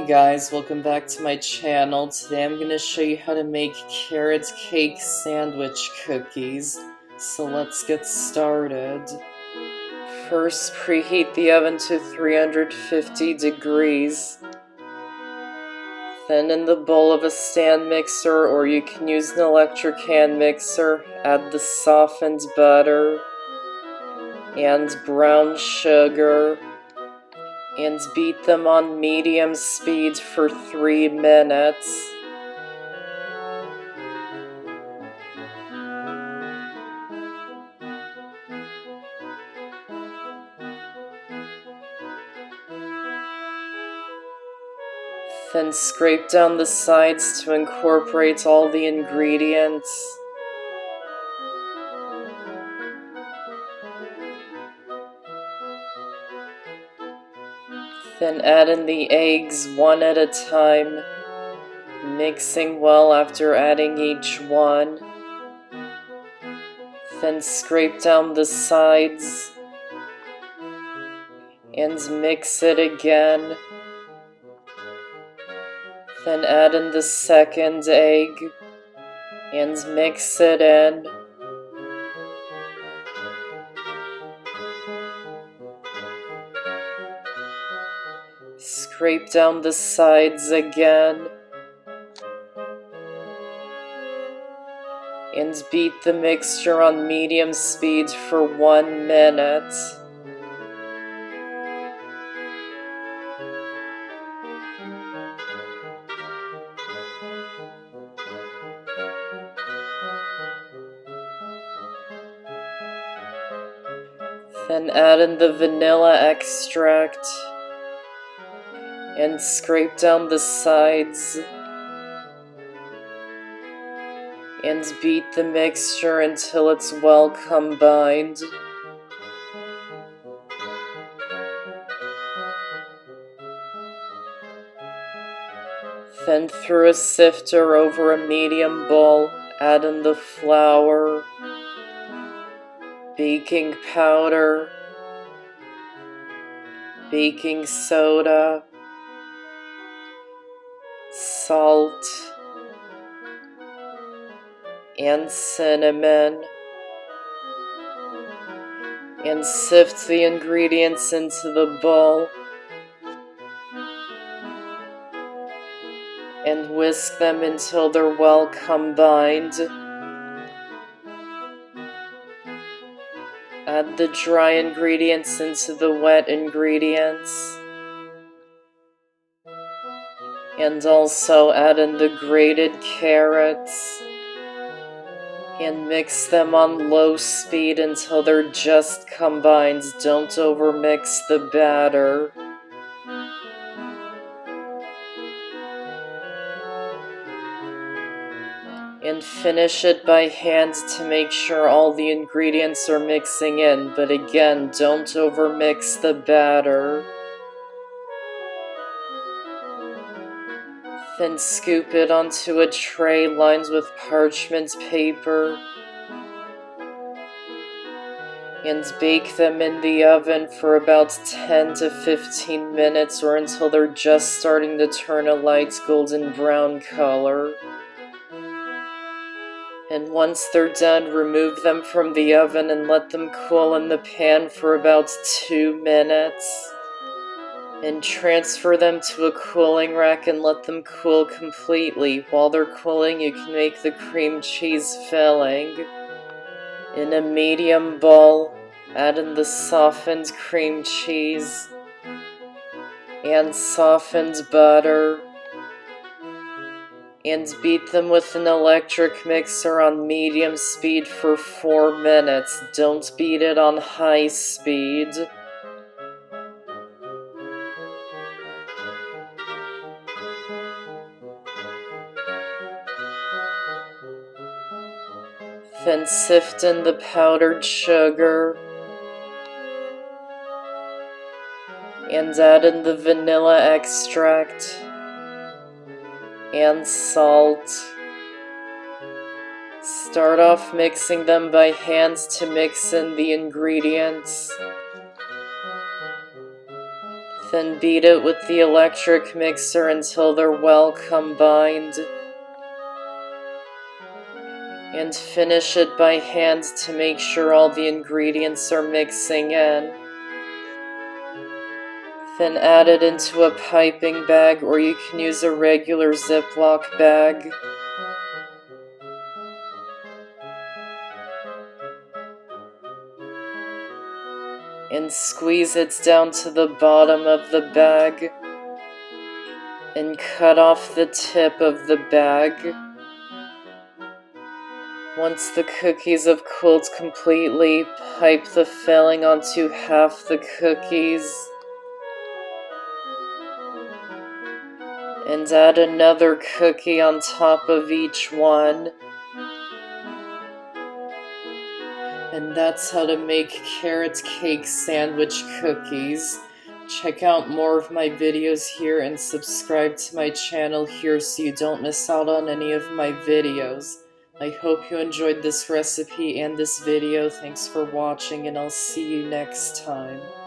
Hey guys, welcome back to my channel. Today I'm going to show you how to make carrot cake sandwich cookies. So let's get started. First, preheat the oven to 350 degrees. Then in the bowl of a stand mixer, or you can use an electric hand mixer, add the softened butter and brown sugar, and beat them on medium speed for 3 minutes. Then scrape down the sides to incorporate all the ingredients. Then add in the eggs one at a time, mixing well after adding each one. Then scrape down the sides and mix it again. Then add in the second egg and mix it in. Scrape down the sides again. And beat the mixture on medium speed for 1 minute. Then add in the vanilla extract and scrape down the sides and beat the mixture until it's well combined. Then through a sifter over a medium bowl, add in the flour, baking powder, baking soda, salt, and cinnamon, and sift the ingredients into the bowl, and whisk them until they're well combined. Add the dry ingredients into the wet ingredients, and also add in the grated carrots, and mix them on low speed until they're just combined. Don't overmix the batter. And finish it by hand to make sure all the ingredients are mixing in, but again, don't overmix the batter. Then scoop it onto a tray lined with parchment paper and bake them in the oven for about 10 to 15 minutes or until they're just starting to turn a light golden brown color. And once they're done, remove them from the oven and let them cool in the pan for about 2 minutes. And transfer them to a cooling rack and let them cool completely. While they're cooling, you can make the cream cheese filling. In a medium bowl, add in the softened cream cheese and softened butter, and beat them with an electric mixer on medium speed for 4 minutes. Don't beat it on high speed. Then sift in the powdered sugar and add in the vanilla extract and salt. Start off mixing them by hand to mix in the ingredients. Then beat it with the electric mixer until they're well combined. And finish it by hand to make sure all the ingredients are mixing in. Then add it into a piping bag, or you can use a regular Ziploc bag. And squeeze it down to the bottom of the bag. And cut off the tip of the bag. Once the cookies have cooled completely, pipe the filling onto half the cookies. And add another cookie on top of each one. And that's how to make carrot cake sandwich cookies. Check out more of my videos here and subscribe to my channel here so you don't miss out on any of my videos. I hope you enjoyed this recipe and this video. Thanks for watching, and I'll see you next time.